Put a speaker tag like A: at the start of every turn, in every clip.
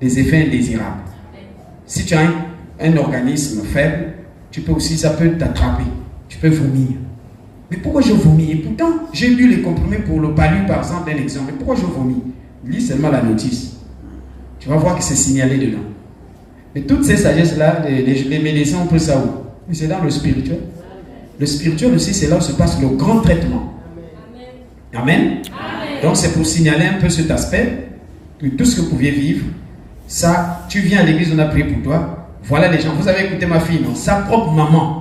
A: des effets indésirables. Si tu as un organisme faible, ça peut t'attraper. Tu peux vomir. Mais pourquoi je vomis? Et pourtant, j'ai lu les comprimés pour le palu, par exemple, un exemple. Mais pourquoi je vomis? Lis seulement la notice. Tu vas voir que c'est signalé dedans. Mais toutes ces sagesses-là, les médecins, on peut ça où? Mais c'est dans le spirituel. Le spirituel aussi, c'est là où se passe le grand traitement. Amen. Amen. Donc c'est pour signaler un peu cet aspect, que tout ce que vous pouviez vivre, ça, tu viens à l'église, on a prié pour toi. Voilà les gens. Vous avez écouté ma fille, non? Sa propre maman.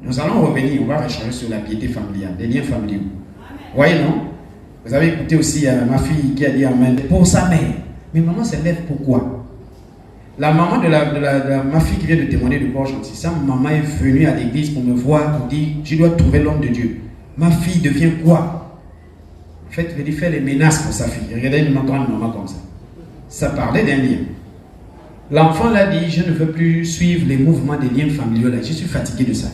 A: Nous allons revenir, on va rechanger sur la piété familiale, les liens familiaux. Vous voyez, non? Vous avez écouté aussi ma fille qui a dit Amen pour sa mère. Mais maman se lève pourquoi? La maman de ma fille qui vient de témoigner de Port-Gentil, sa maman est venue à l'église pour me voir, pour dire je dois trouver l'homme de Dieu. Ma fille devient quoi? En fait, il fait les menaces pour sa fille. Regardez une grande maman comme ça. Ça parlait d'un lien. L'enfant l'a dit je ne veux plus suivre les mouvements des liens familiaux là. Je suis fatigué de ça.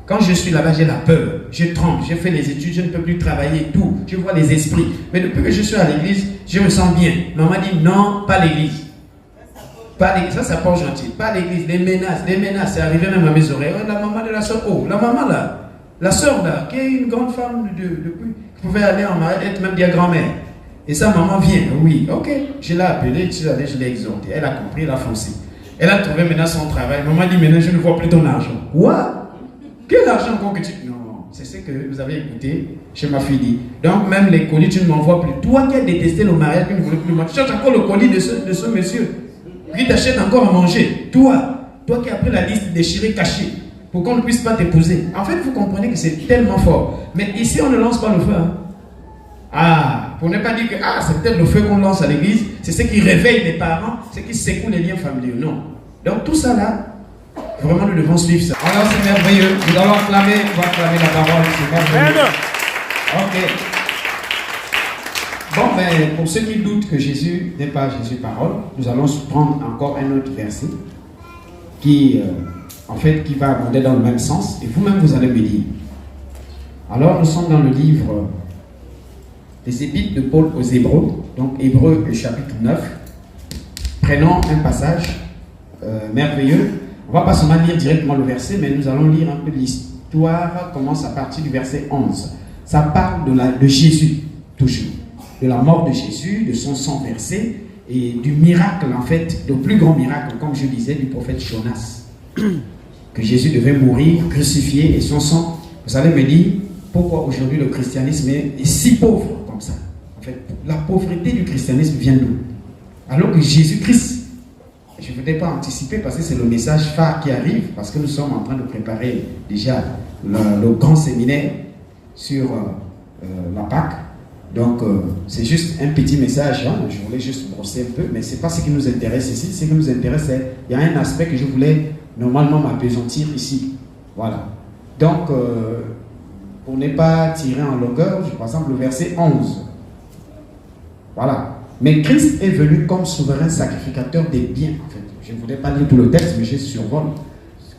A: Quand je suis là-bas, j'ai la peur, je tremble, j'ai fait les études, je ne peux plus travailler, tout. Je vois les esprits. Mais depuis que je suis à l'église, je me sens bien. Maman dit non, pas l'église. Pas l'église, ça c'est pas gentil. Pas l'église, des menaces. C'est arrivé même à mes oreilles. Oh, la maman de la soeur, oh, la maman là, la soeur là, qui est une grande femme qui pouvait aller en mariage, être même bien grand-mère. Et sa maman vient, oui, ok. Je l'ai appelée, je l'ai exhortée. Elle a compris, elle a foncé. Elle a trouvé maintenant son travail. Maman dit maintenant, je ne vois plus ton argent. Quoi? Quel argent encore que tu... Non, c'est ce que vous avez écouté chez ma fille. Donc même les colis, tu ne m'envoies plus. Toi qui as détesté le mariage, qui ne voulais plus, tu cherches encore le colis de ce monsieur. Puis t'achètes encore à manger. Toi qui as pris la liste déchirée, cachée, pour qu'on ne puisse pas t'épouser. En fait, vous comprenez que c'est tellement fort. Mais ici, on ne lance pas le feu. Hein? Ah, pour ne pas dire que c'est peut-être le feu qu'on lance à l'église, c'est ce qui réveille les parents, c'est qui secoue les liens familiaux. Non. Donc tout ça là, vraiment, nous devons suivre ça. Alors, c'est merveilleux. Nous allons acclamer, on va acclamer la parole. C'est merveilleux. Ok. Bon, ben, pour ceux qui doutent que Jésus n'est pas Jésus parole, nous allons prendre encore un autre verset qui, qui va abonder dans le même sens. Et vous-même, vous allez me dire. Alors, nous sommes dans le livre des Épîtres de Paul aux Hébreux, donc Hébreux chapitre 9. Prenons un passage merveilleux. On ne va pas seulement lire directement le verset, mais nous allons lire un peu l'histoire. Commence à partir du verset 11. Ça parle de Jésus, toujours. De la mort de Jésus, de son sang versé, et du miracle, en fait, le plus grand miracle, comme je disais, du prophète Jonas. Que Jésus devait mourir, crucifié, et son sang. Vous allez me dire, pourquoi aujourd'hui le christianisme est si pauvre comme ça? En fait, la pauvreté du christianisme vient d'où? Alors que Jésus-Christ, je ne voudrais pas anticiper parce que c'est le message phare qui arrive, parce que nous sommes en train de préparer déjà le grand séminaire sur la Pâque. Donc, c'est juste un petit message, hein. Je voulais juste brosser un peu, mais ce n'est pas ce qui nous intéresse ici. Ce qui nous intéresse, c'est il y a un aspect que je voulais normalement m'appesantir ici. Voilà. Donc, pour ne pas tirer en longueur, par exemple, le verset 11. Voilà. Mais Christ est venu comme souverain sacrificateur des biens. En fait, je ne voulais pas lire tout le texte, mais je survole.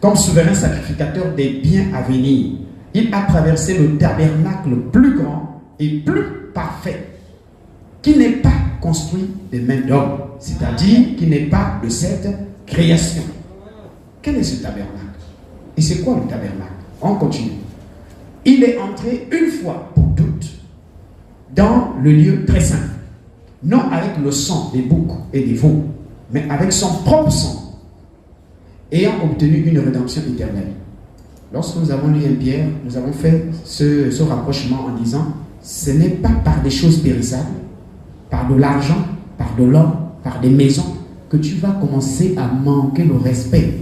A: Comme souverain sacrificateur des biens à venir. Il a traversé le tabernacle plus grand et plus parfait, qui n'est pas construit des mains d'hommes, c'est-à-dire qui n'est pas de cette création. Quel est ce tabernacle? Et c'est quoi le tabernacle? On continue. Il est entré une fois pour toutes dans le lieu très saint. Non avec le sang des boucs et des veaux, mais avec son propre sang, ayant obtenu une rédemption éternelle. Lorsque nous avons lu un Pierre, nous avons fait ce rapprochement en disant, ce n'est pas par des choses périssables, par de l'argent, par de l'or, par des maisons, que tu vas commencer à manquer le respect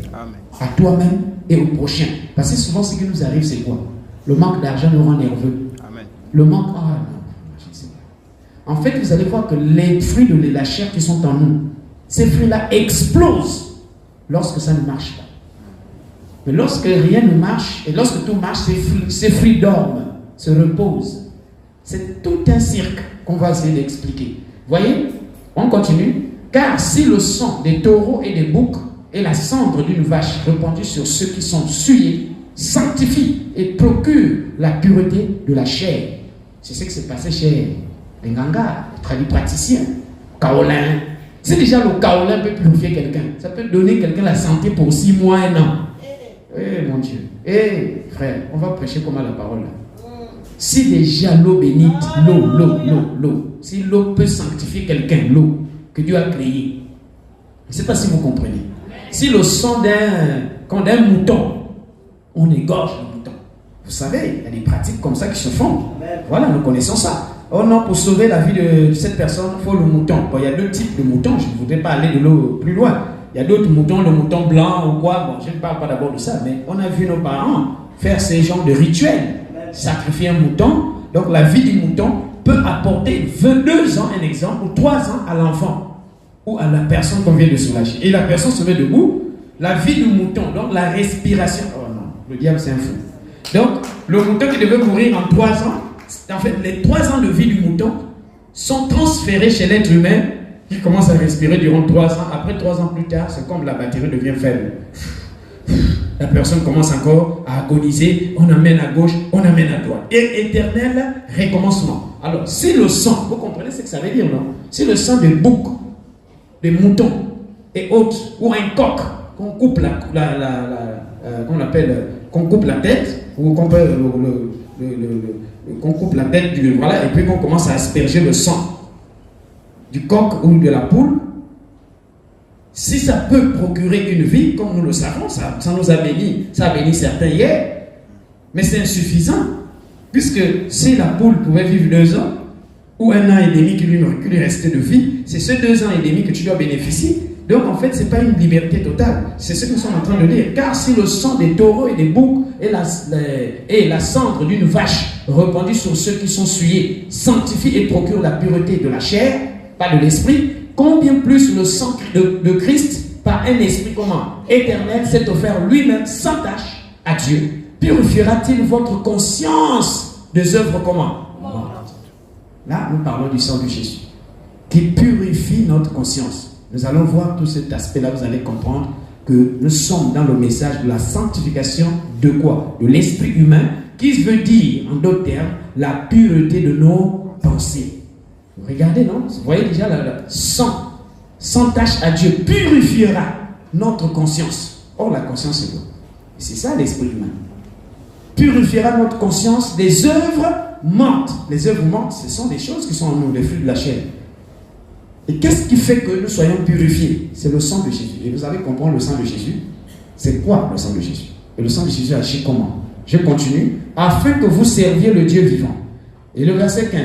A: à toi-même et au prochain. Parce que souvent, ce qui nous arrive, c'est quoi? Le manque d'argent nous rend nerveux. Amen. Le manque... Ah non, je sais pas. En fait, vous allez voir que les fruits de la chair qui sont en nous, ces fruits-là explosent lorsque ça ne marche pas. Mais lorsque rien ne marche, et lorsque tout marche, ces fruits dorment, se reposent. C'est tout un cirque qu'on va essayer d'expliquer. Voyez, on continue. Car si le sang des taureaux et des boucs et la cendre d'une vache répandue sur ceux qui sont souillés sanctifie et procure la pureté de la chair. C'est ce qui s'est passé chez les Nganga, les praticiens, Kaolin, Si déjà le kaolin peut purifier quelqu'un, ça peut donner quelqu'un la santé pour 6 mois, 1 an. Eh mon Dieu. Eh frère, on va prêcher comment la parole là. Si déjà l'eau bénite, l'eau, si l'eau peut sanctifier quelqu'un, l'eau que Dieu a créée, je ne sais pas si vous comprenez. Si le sang d'un mouton, on égorge le mouton. Vous savez, il y a des pratiques comme ça qui se font. Voilà, nous connaissons ça. Oh non, pour sauver la vie de cette personne, il faut le mouton. Bon, il y a 2 types de moutons, je ne voudrais pas aller de l'eau plus loin. Il y a d'autres moutons, le mouton blanc ou quoi. Bon, je ne parle pas d'abord de ça, mais on a vu nos parents faire ces genres de rituels. Sacrifier un mouton. Donc la vie du mouton peut apporter 22 ans, un exemple, ou 3 ans à l'enfant ou à la personne qu'on vient de soulager. Et la personne se met debout. La vie du mouton, donc la respiration. Oh non, le diable c'est un fou. Donc le mouton qui devait mourir en 3 ans, en fait les 3 ans de vie du mouton sont transférés chez l'être humain qui commence à respirer durant 3 ans. Après 3 ans plus tard, c'est comme la batterie devient faible. La personne commence encore à agoniser, on amène à gauche, on amène à droite. Et éternel recommencement. Alors, si le sang, vous comprenez ce que ça veut dire, non? Si le sang de bouc, de mouton et autres, ou un coq, qu'on coupe qu'on coupe la tête, ou qu'on coupe la tête du voilà, et puis qu'on commence à asperger le sang du coq ou de la poule, si ça peut procurer une vie, comme nous le savons, ça nous a béni, ça a béni certains hier, mais c'est insuffisant, puisque si la poule pouvait vivre 2 ans, ou 1 an et demi qui lui restait de vie, c'est ces 2 ans et demi que tu dois bénéficier. Donc en fait, ce n'est pas une liberté totale, c'est ce que nous sommes en train de dire. Car si le sang des taureaux et des boucs et la cendre d'une vache répandue sur ceux qui sont souillés sanctifie et procure la pureté de la chair, pas de l'esprit, combien plus le sang de Christ, par un esprit comment éternel, s'est offert lui-même sans tâche à Dieu, purifiera-t-il votre conscience des œuvres comment? Là, nous parlons du sang de Jésus, qui purifie notre conscience. Nous allons voir tout cet aspect-là, vous allez comprendre que nous sommes dans le message de la sanctification de quoi? De l'esprit humain, qui veut dire, en d'autres termes, la pureté de nos pensées. Regardez, non? Vous voyez déjà le sang, sans tâche à Dieu, purifiera notre conscience. Or, la conscience, c'est quoi? C'est ça l'esprit humain. Purifiera notre conscience des œuvres mortes. Les œuvres mortes, ce sont des choses qui sont en nous, les fruits de la chair. Et qu'est-ce qui fait que nous soyons purifiés? C'est le sang de Jésus. Et vous allez comprendre le sang de Jésus. C'est quoi le sang de Jésus? Et le sang de Jésus agit comment? Je continue. Afin que vous serviez le Dieu vivant. Et le verset 15.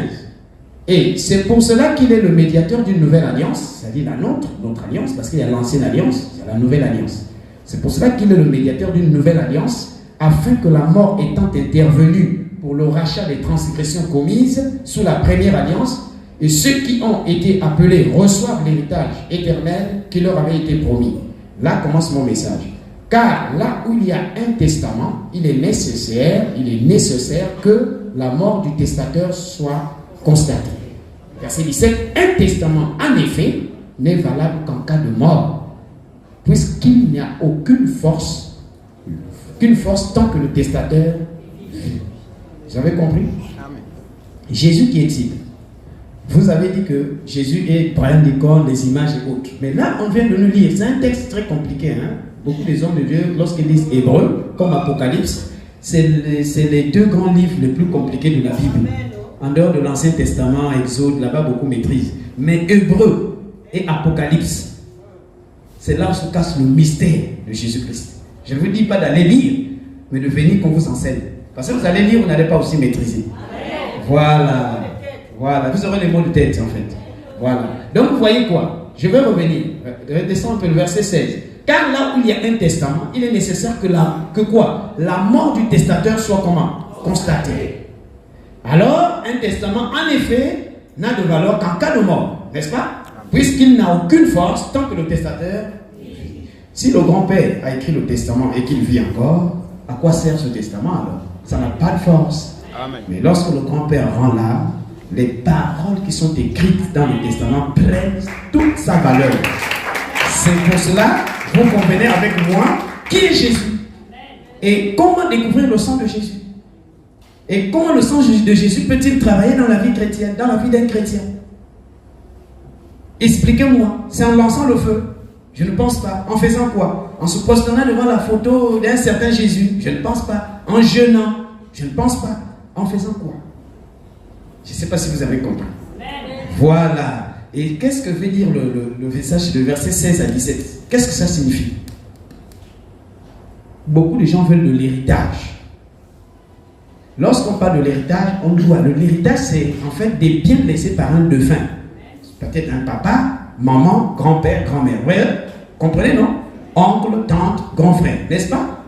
A: Et c'est pour cela qu'il est le médiateur d'une nouvelle alliance, c'est-à-dire notre alliance, parce qu'il y a l'ancienne alliance, il y a la nouvelle alliance. C'est pour cela qu'il est le médiateur d'une nouvelle alliance, afin que la mort étant intervenue pour le rachat des transgressions commises sous la première alliance, et ceux qui ont été appelés reçoivent l'héritage éternel qui leur avait été promis. Là commence mon message. Car là où il y a un testament, il est nécessaire que la mort du testateur soit constatée. Verset 17, un testament en effet n'est valable qu'en cas de mort, puisqu'il n'y a aucune force tant que le testateur vit. Vous avez compris? Amen. Jésus qui est-il? Vous avez dit que Jésus est Brian Deacon, les images et autres. Mais là, on vient de nous lire. C'est un texte très compliqué. Beaucoup des hommes de Dieu, lorsqu'ils lisent Hébreu, comme Apocalypse, c'est les 2 grands livres les plus compliqués de la Bible. En dehors de l'Ancien Testament, Exode, là-bas, beaucoup maîtrisent. Mais Hébreu et Apocalypse, c'est là où se cache le mystère de Jésus-Christ. Je ne vous dis pas d'aller lire, mais de venir qu'on vous enseigne. Parce que vous allez lire, vous n'allez pas aussi maîtriser. Voilà. Voilà, vous aurez les mots de tête en fait. Voilà. Donc vous voyez quoi? Je vais revenir. Redescends un peu le verset 16. Car là où il y a un testament, il est nécessaire que quoi? La mort du testateur soit comment? Constatée. Alors, un testament, en effet, n'a de valeur qu'en cas de mort, n'est-ce pas? Puisqu'il n'a aucune force tant que le testateur vit. Si le grand-père a écrit le testament et qu'il vit encore, à quoi sert ce testament alors? Ça n'a pas de force. Amen. Mais lorsque le grand-père rend l'âme, les paroles qui sont écrites dans le testament prennent toute sa valeur. C'est pour cela, vous convenez avec moi, qui est Jésus? Et comment découvrir le sang de Jésus? Et comment le sang de Jésus peut-il travailler dans la vie chrétienne, dans la vie d'un chrétien? Expliquez-moi. C'est en lançant le feu? Je ne pense pas. En faisant quoi? En se prosternant devant la photo d'un certain Jésus? Je ne pense pas. En jeûnant? Je ne pense pas. En faisant quoi? Je ne sais pas si vous avez compris. Voilà. Et qu'est-ce que veut dire le verset 16 à 17? Qu'est-ce que ça signifie? Beaucoup de gens veulent de l'héritage. Lorsqu'on parle de l'héritage, on doit. L'héritage, c'est en fait des biens laissés par un défunt. Peut-être un papa, maman, grand-père, grand-mère. Vous comprenez, non? Oncle, tante, grand frère, n'est-ce pas?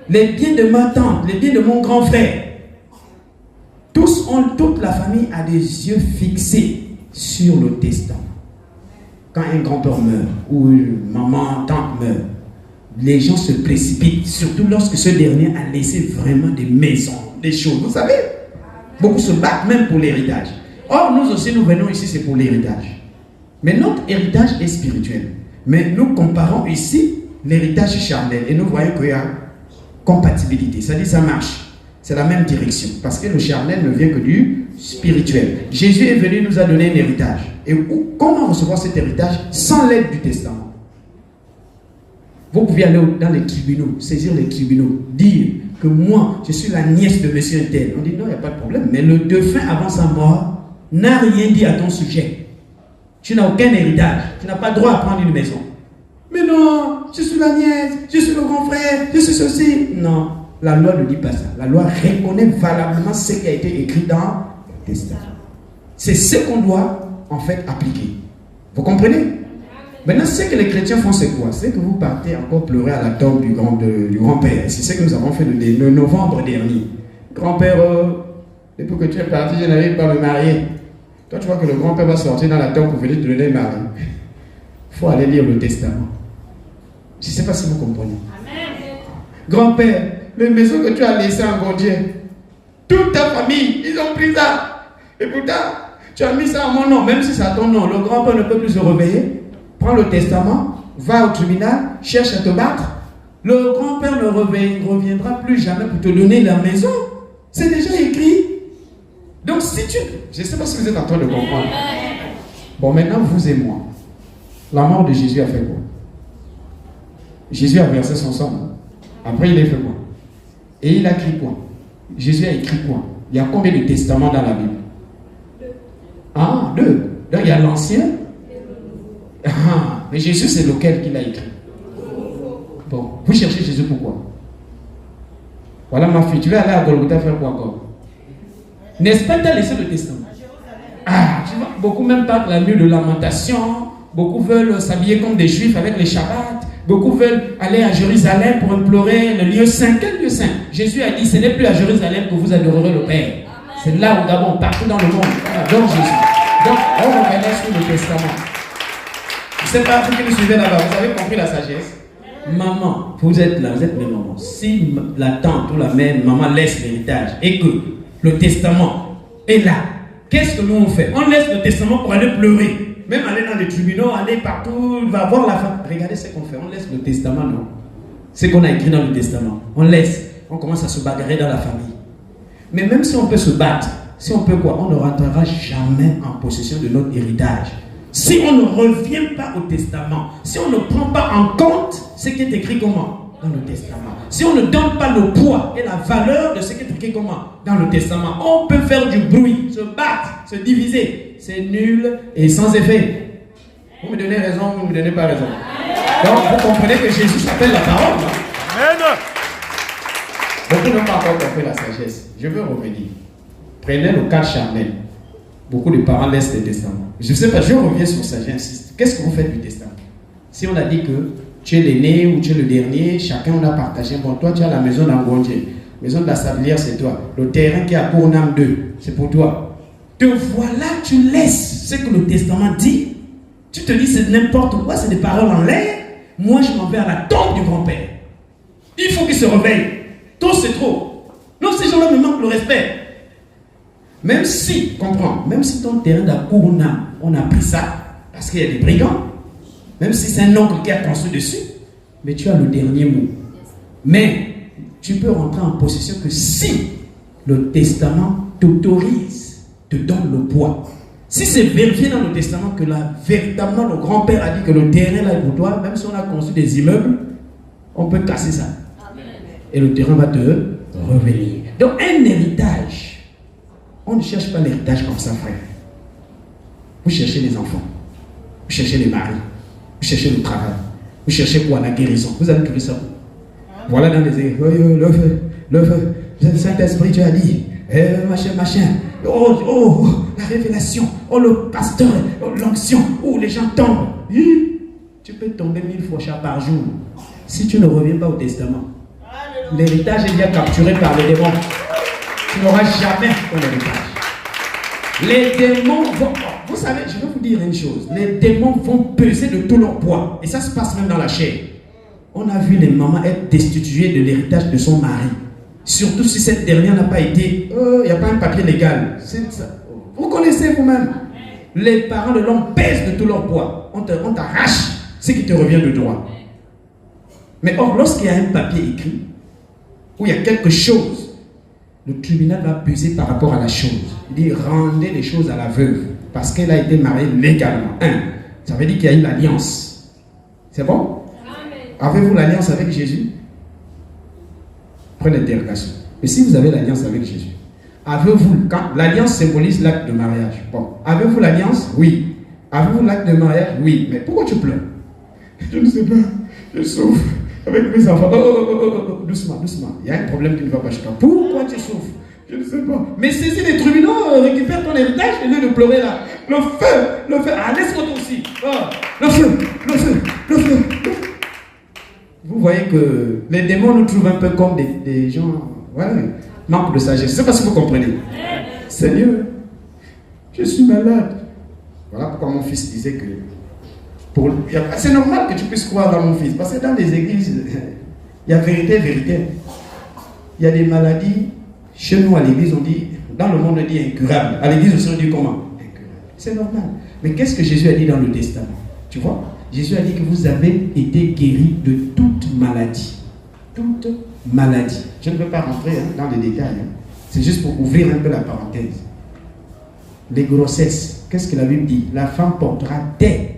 A: Les biens de ma tante, les biens de mon grand frère. Toute la famille a des yeux fixés sur le testament. Quand un grand-père meurt, ou une maman, tante meurt, les gens se précipitent, surtout lorsque ce dernier a laissé vraiment des maisons, des choses. Vous savez, beaucoup se battent même pour l'héritage. Or, nous aussi, nous venons ici, c'est pour l'héritage. Mais notre héritage est spirituel. Mais nous comparons ici l'héritage charnel et nous voyons qu'il y a compatibilité. Ça dit, ça marche. C'est la même direction. Parce que le charnel ne vient que du spirituel. Jésus est venu nous a donné un héritage. Et comment recevoir cet héritage sans l'aide du testament? Vous pouvez aller dans les tribunaux, saisir les tribunaux, dire que moi, je suis la nièce de monsieur Intel. On dit non, il n'y a pas de problème. Mais le défunt avant sa mort n'a rien dit à ton sujet. Tu n'as aucun héritage. Tu n'as pas droit à prendre une maison. Mais non, je suis la nièce, je suis le grand frère, je suis ceci. Non, la loi ne dit pas ça. La loi reconnaît valablement ce qui a été écrit dans le testament. C'est ce qu'on doit en fait appliquer. Vous comprenez? Maintenant, ce que les chrétiens font, c'est quoi? C'est que vous partez encore pleurer à la tombe du grand-père. C'est ce que nous avons fait le novembre dernier. Grand-père, depuis que tu es parti, je n'arrive pas à me marier. Toi, tu vois que le grand-père va sortir dans la tombe pour venir te donner mari. Il faut aller lire le testament. Je ne sais pas si vous comprenez. Amen. Grand-père, les maisons que tu as laissées en Gondier, toute ta famille, ils ont pris ça. Et pourtant, tu as mis ça à mon nom, même si c'est à ton nom. Le grand-père ne peut plus se réveiller. Prends le testament, va au tribunal, cherche à te battre. Le grand-père ne reviendra plus jamais pour te donner la maison. C'est déjà écrit. Donc si tu... Je ne sais pas si vous êtes en train de comprendre. Bon, maintenant, vous et moi. La mort de Jésus a fait quoi? Jésus a versé son sang. Après, il a fait quoi? Et il a écrit quoi? Jésus a écrit quoi? Il y a combien de testaments dans la Bible? Ah, 2. Donc il y a l'Ancien. Mais Jésus, c'est lequel qu'il a écrit? Bon, vous cherchez Jésus pourquoi? Voilà ma fille, tu vas aller à Golgotha faire quoi encore? N'est-ce pas que tu as laissé le testament? Ah, tu vois, beaucoup même parlent la nuit de lamentation, beaucoup veulent s'habiller comme des juifs avec les Shabbats, beaucoup veulent aller à Jérusalem pour implorer le lieu saint. Quel lieu saint? Jésus a dit, ce n'est plus à Jérusalem que vous adorerez le Père. C'est là où d'abord, partout dans le monde, on adore Jésus. Donc, on reconnaît sur le testament. Je ne sais pas, vous qui nous suivez là-bas, vous avez compris la sagesse? Maman, vous êtes là, vous êtes mes mamans. Si la tante ou la mère, maman laisse l'héritage et que le testament est là, qu'est-ce que nous on fait? On laisse le testament pour aller pleurer. Même aller dans les tribunaux, aller partout, on va voir la femme. Regardez ce qu'on fait, on laisse le testament, non? Ce qu'on a écrit dans le testament, on laisse. On commence à se bagarrer dans la famille. Mais même si on peut se battre, si on peut quoi? On ne rentrera jamais en possession de notre héritage. Si on ne revient pas au testament, si on ne prend pas en compte ce qui est écrit comment? Dans le testament. Si on ne donne pas le poids et la valeur de ce qui est écrit comment? Dans le testament. On peut faire du bruit, se battre, se diviser. C'est nul et sans effet. Vous me donnez raison, vous ne me donnez pas raison. Donc vous comprenez que Jésus s'appelle la parole. Amen. Beaucoup n'ont pas encore compris la sagesse. Je veux revenir. Prenez le cas charnel. Beaucoup de parents laissent les testaments. Je ne sais pas, je reviens sur ça, j'insiste. Qu'est-ce que vous faites du testament? Si on a dit que tu es l'aîné ou tu es le dernier, chacun on a partagé. Bon, toi tu as la maison d'Angondier. Maison de la Sablière, c'est toi. Le terrain qui est à Cournam 2, c'est pour toi. Te voilà, tu laisses ce que le testament dit. Tu te dis c'est n'importe quoi, c'est des paroles en l'air. Moi je m'en vais à la tombe du grand-père. Il faut qu'il se réveille. Tout c'est trop. Non, ces gens-là me manquent le respect. Même si, comprends, même si ton terrain d'Akourna, on a pris ça, parce qu'il y a des brigands, même si c'est un oncle qui a construit dessus, mais tu as le dernier mot. Mais tu peux rentrer en possession que si le testament t'autorise, te donne le poids. Si c'est vérifié dans le testament que là, véritablement, le grand-père a dit que le terrain là est pour toi, même si on a construit des immeubles, on peut casser ça. Amen. Et le terrain va te revenir. Donc, un héritage, on ne cherche pas l'héritage comme ça, frère. Vous cherchez les enfants, vous cherchez les maris, vous cherchez le travail, vous cherchez quoi? La guérison. Vous allez trouver ça où? Voilà dans les églises, le Saint-Esprit, tu as dit, machin. Oh, la révélation, oh, le pasteur, oh, l'onction, oh, les gens tombent. Tu peux tomber 1000 fois par jour si tu ne reviens pas au testament. L'héritage est bien capturé par les démons. Tu n'auras jamais ton héritage. Les démons vont, vous savez, je vais vous dire une chose, les démons vont peser de tout leur poids, et ça se passe même dans la chair. On a vu les mamans être destituées de l'héritage de son mari. Surtout si cette dernière n'a pas été... il n'y a pas un papier légal. Vous connaissez vous-même. Les parents de l'homme pèsent de tout leur poids. On t'arrache ce qui te revient de droit. Mais or, lorsqu'il y a un papier écrit, où il y a quelque chose, le tribunal va peser par rapport à la chose. Il dit, rendez les choses à la veuve, parce qu'elle a été mariée légalement. Ça veut dire qu'il y a eu l'alliance. C'est bon? Avez-vous l'alliance avec Jésus? Prenez l'interrogation. Mais si vous avez l'alliance avec Jésus, avez-vous, quand l'alliance symbolise l'acte de mariage, bon, avez-vous l'alliance? Oui. Avez-vous l'acte de mariage? Oui. Mais pourquoi tu pleures? Je ne sais pas. Je souffre avec mes enfants. Doucement. Il y a un problème qui ne va pas chez toi. Pourquoi tu souffres? Je ne sais pas. Mais saisis les tribunaux, récupère ton héritage et lieu de pleurer là. Le feu. Ah, laisse-moi toi aussi. Le feu. Vous voyez que les démons nous trouvent un peu comme des gens, manque de sagesse. C'est parce que vous comprenez. Seigneur, je suis malade. Voilà pourquoi mon fils disait que c'est normal que tu puisses croire dans mon fils. Parce que dans les églises, il y a vérité. Il y a des maladies. Chez nous à l'église, on dit, dans le monde on dit incurable. À l'église aussi on dit comment? Incurable. C'est normal. Mais qu'est-ce que Jésus a dit dans le Testament? Tu vois? Jésus a dit que vous avez été guéris de toute maladie. Toute maladie. Je ne veux pas rentrer dans les détails. C'est juste pour ouvrir un peu la parenthèse. Les grossesses, qu'est-ce que la Bible dit? La femme portera des